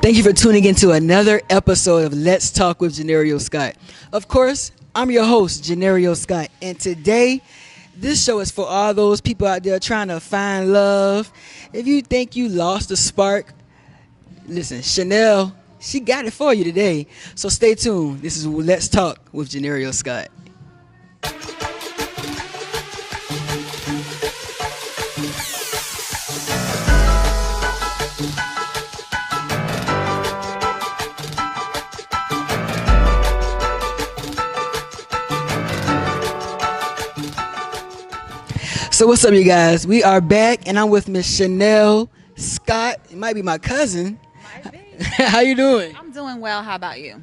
Thank you for tuning into another episode of Let's Talk with Johneri'O Scott. Of course, I'm your host, Johneri'O Scott, and today, this show is for all those people out there trying to find love. If you think you lost the spark, listen, Chanel, she got it for you today. So stay tuned. This is Let's Talk with Johneri'O Scott. So what's up, you guys? We are back, and I'm with Miss Nicole Scott. It might be my cousin. Might be. How you doing? I'm doing well. How about you?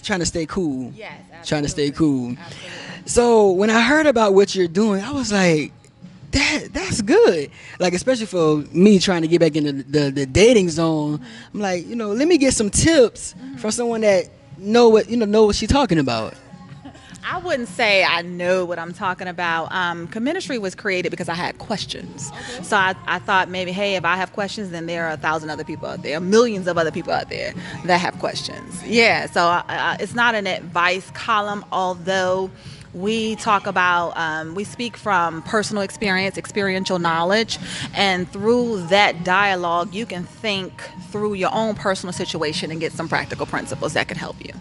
Trying to stay cool. Yes, absolutely. Trying to stay cool. Absolutely. So when I heard about what you're doing, I was like, that's good. Like, especially for me trying to get back into the dating zone. I'm like, let me get some tips from someone that know what she's talking about. I wouldn't say I know what I'm talking about. CheMinistry was created because I had questions. Okay. So I thought maybe, hey, if I have questions, then there are 1,000 other people out there, millions of other people out there that have questions. Yeah, so it's not an advice column, although we talk about, we speak from personal experience, experiential knowledge, and through that dialogue, you can think through your own personal situation and get some practical principles that can help you.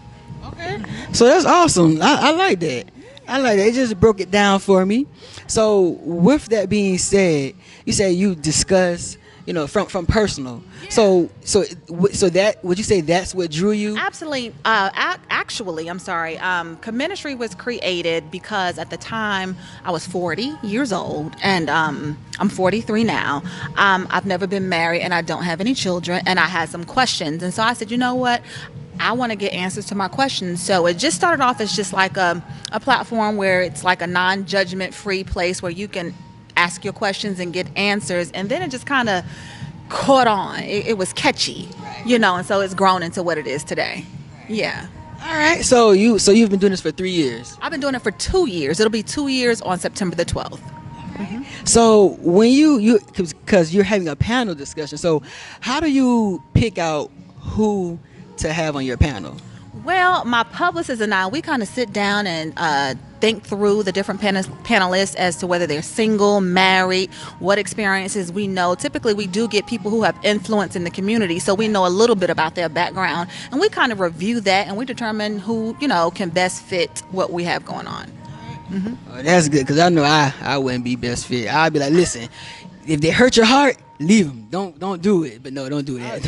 Okay. So that's awesome. I like that. I like that. It just broke it down for me. So with that being said, you say you discuss, from personal. Yeah. So that, would you say that's what drew you? Absolutely. Actually, I'm sorry. CheMinistry was created because at the time I was 40 years old, and I'm 43 now. I've never been married, and I don't have any children, and I had some questions. And so I said, you know what? I want to get answers to my questions. So it just started off as just like a platform where it's like a non-judgment free place where you can ask your questions and get answers. And then it just kind of caught on. It was catchy, and so it's grown into what it is today. Yeah. All right. So you've been doing this for 3 years. I've been doing it for 2 years. It'll be 2 years on September the 12th. Mm-hmm. So when because you're having a panel discussion, so how do you pick out who to have on your panel? Well, my publicist and I, we kind of sit down and think through the different panelists as to whether they're single, married, what experiences we know. Typically, we do get people who have influence in the community, so we know a little bit about their background, and we kind of review that, and we determine who, can best fit what we have going on. Mm-hmm. Oh, that's good, because I know I wouldn't be best fit. I'd be like, listen, if they hurt your heart, leave them. Don't do it. But no, don't do that.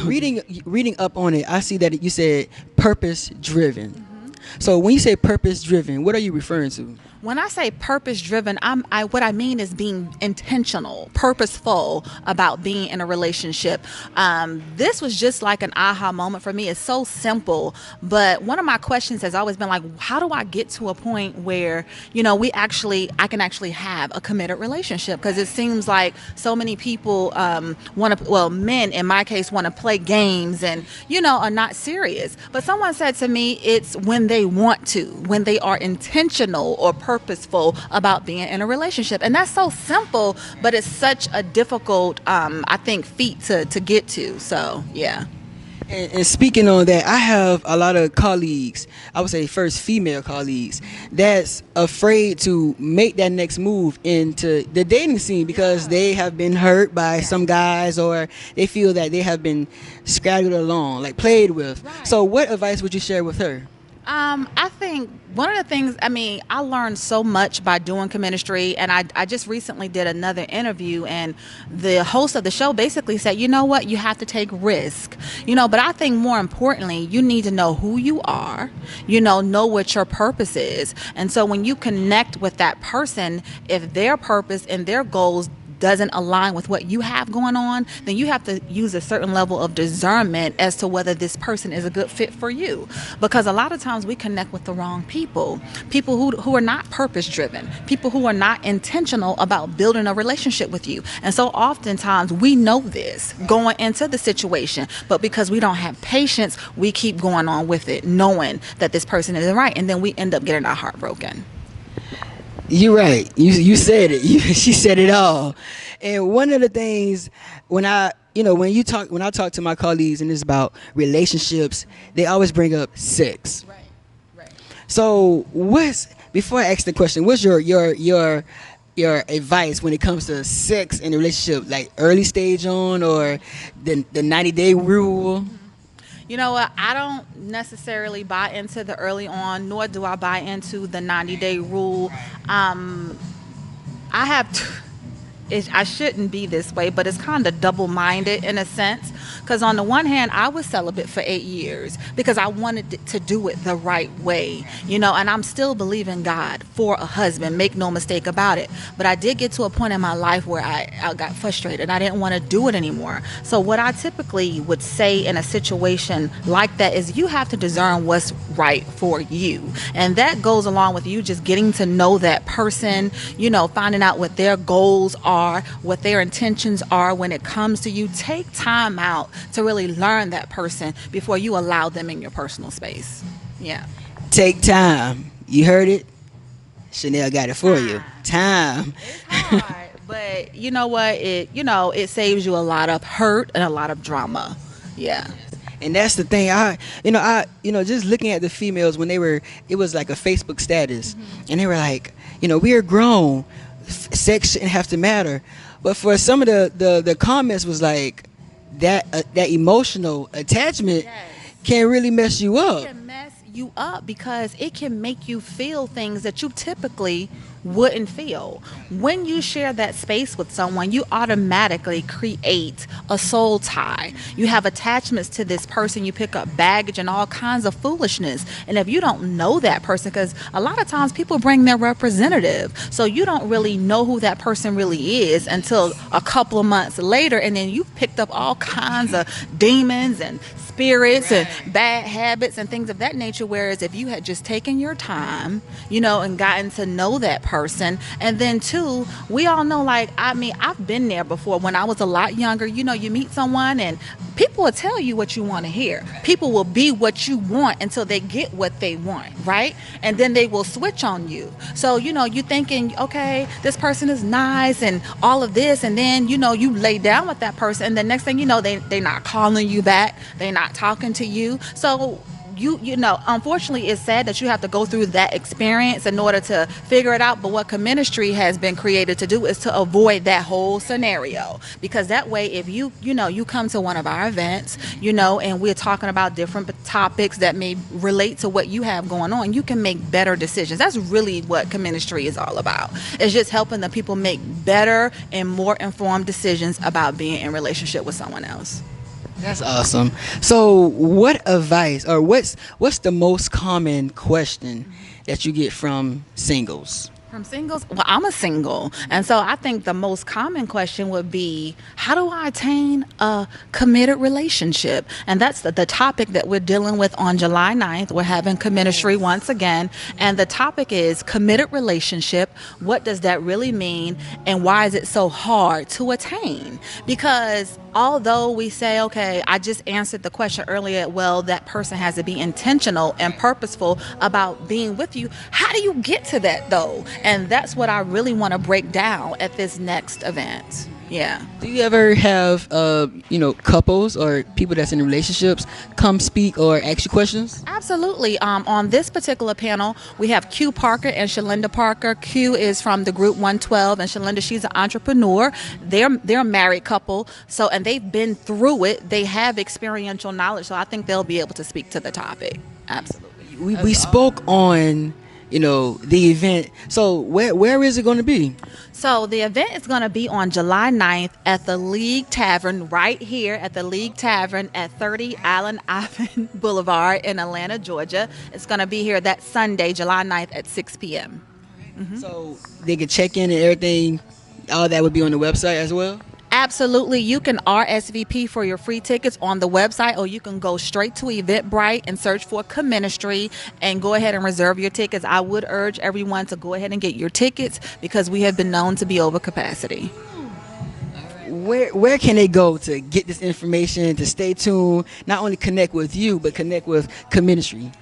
Reading up on it, I see that you said purpose driven. Mm-hmm. So when you say purpose driven, what are you referring to? When I say purpose driven, what I mean is being intentional, purposeful about being in a relationship. This was just like an aha moment for me. It's so simple, but one of my questions has always been like, how do I get to a point where, I can actually have a committed relationship? Because it seems like so many people men in my case want to play games and, are not serious. But someone said to me, it's when they want to, when they are intentional or purposeful about being in a relationship. And that's so simple, but it's such a difficult, I think, feat to get to. So, yeah. And speaking on that, I have a lot of colleagues, I would say first female colleagues, that's afraid to make that next move into the dating scene because they have been hurt by some guys, or they feel that they have been scattered along, like played with. Right. So what advice would you share with her? I think one of the things, I learned so much by doing CheMinistry, and I just recently did another interview, and the host of the show basically said, you know what, you have to take risk, but I think more importantly, you need to know who you are, know what your purpose is. And so when you connect with that person, if their purpose and their goals doesn't align with what you have going on, then you have to use a certain level of discernment as to whether this person is a good fit for you. Because a lot of times we connect with the wrong people who are not purpose driven, people who are not intentional about building a relationship with you. And so oftentimes we know this going into the situation, but because we don't have patience, we keep going on with it, knowing that this person isn't right, and then we end up getting our heart broken. You're right. You said it. She said it all. And one of the things when I when I talk to my colleagues and it's about relationships, they always bring up sex. Right. So before I ask the question, what's your advice when it comes to sex in a relationship, like early stage on or the 90-day rule? You know what? I don't necessarily buy into the early on, nor do I buy into the 90-day rule. I have. I shouldn't be this way, but it's kind of double-minded in a sense. Because on the one hand, I was celibate for 8 years because I wanted to do it the right way, and I'm still believing God for a husband. Make no mistake about it. But I did get to a point in my life where I got frustrated. I didn't want to do it anymore. So what I typically would say in a situation like that is you have to discern what's right for you. And that goes along with you just getting to know that person, finding out what their goals are, what their intentions are when it comes to you. Take time out to really learn that person before you allow them in your personal space. Yeah. Take time. You heard it? Chanel got it for you. Time. It's hard, but you know what? It saves you a lot of hurt and a lot of drama. Yeah. And that's the thing. I just looking at the females when it was like a Facebook status, and they were like, we are grown. Sex shouldn't have to matter. But for some of the comments was like that emotional attachment can really mess you up. It can mess you up because it can make you feel things that you typically wouldn't feel. When you share that space with someone, you automatically create a soul tie. You have attachments to this person. You pick up baggage and all kinds of foolishness. And if you don't know that person, because a lot of times people bring their representative, so you don't really know who that person really is until a couple of months later, and then you've picked up all kinds of demons and spirits and bad habits and things of that nature. Whereas if you had just taken your time, and gotten to know that person, and then too, we all know, I've been there before when I was a lot younger. You meet someone and people will tell you what you want to hear. People will be what you want until they get what they want, right? And then they will switch on you. So, you thinking, okay, this person is nice and all of this, and then, you lay down with that person, and the next thing you know, they're not calling you back. They're not talking to you. So unfortunately, it's sad that you have to go through that experience in order to figure it out. But what CheMinistry has been created to do is to avoid that whole scenario. Because that way, if you come to one of our events, and we're talking about different topics that may relate to what you have going on, you can make better decisions. That's really what CheMinistry is all about. It's just helping the people make better and more informed decisions about being in relationship with someone else. That's awesome. So what advice, or what's the most common question that you get from singles? From singles? Well, I'm a single. And so I think the most common question would be, how do I attain a committed relationship? And that's the topic that we're dealing with on July 9th. We're having CheMinistry once again. And the topic is committed relationship. What does that really mean? And why is it so hard to attain? Because although we say, okay, I just answered the question earlier, well, that person has to be intentional and purposeful about being with you. How do you get to that, though? And that's what I really want to break down at this next event. Yeah. Do you ever have, couples or people that's in relationships come speak or ask you questions? Absolutely. On this particular panel, we have Q Parker and Shalinda Parker. Q is from the group 112, and Shalinda, she's an entrepreneur. They're a married couple, and they've been through it. They have experiential knowledge, so I think they'll be able to speak to the topic. Absolutely. We spoke on the event. So where is it going to be? So the event is going to be on July 9th at the League Tavern, right here at the League Tavern at 30 Allen Ivan Boulevard in Atlanta, Georgia. It's going to be here that Sunday, July 9th at 6 p.m. So they can check in and everything. All that would be on the website as well? Absolutely. You can RSVP for your free tickets on the website, or you can go straight to Eventbrite and search for CheMinistry and go ahead and reserve your tickets. I would urge everyone to go ahead and get your tickets because we have been known to be over capacity. Where can they go to get this information, to stay tuned, not only connect with you, but connect with CheMinistry?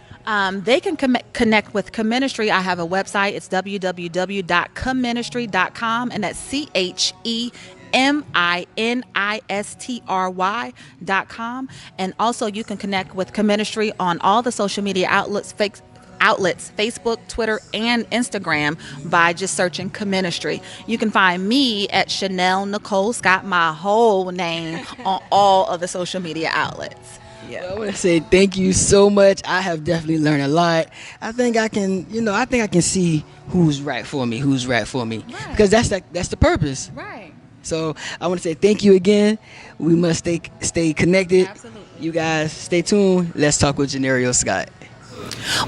They can connect with CheMinistry. I have a website. It's www.cheministry.com, and that's CheMinistry. CheMinistry.com. And also you can connect with CheMinistry on all the social media outlets, Facebook, Twitter, and Instagram by just searching CheMinistry. You can find me at Chanel Nicole Scott, my whole name, on all of the social media outlets. Yeah. Well, I want to say thank you so much. I have definitely learned a lot. I think I can see who's right for me, Right. because that's the purpose. Right. So I want to say thank you again. We must stay connected. Absolutely. You guys stay tuned. Let's talk with Johneri'O Scott.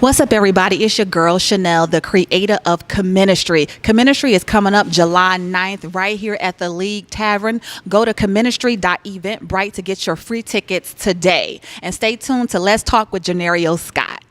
What's up, everybody? It's your girl, Chanel, the creator of CheMinistry. CheMinistry is coming up July 9th right here at the League Tavern. Go to CheMinistry.eventbrite to get your free tickets today. And stay tuned to Let's Talk with Johneri'O Scott.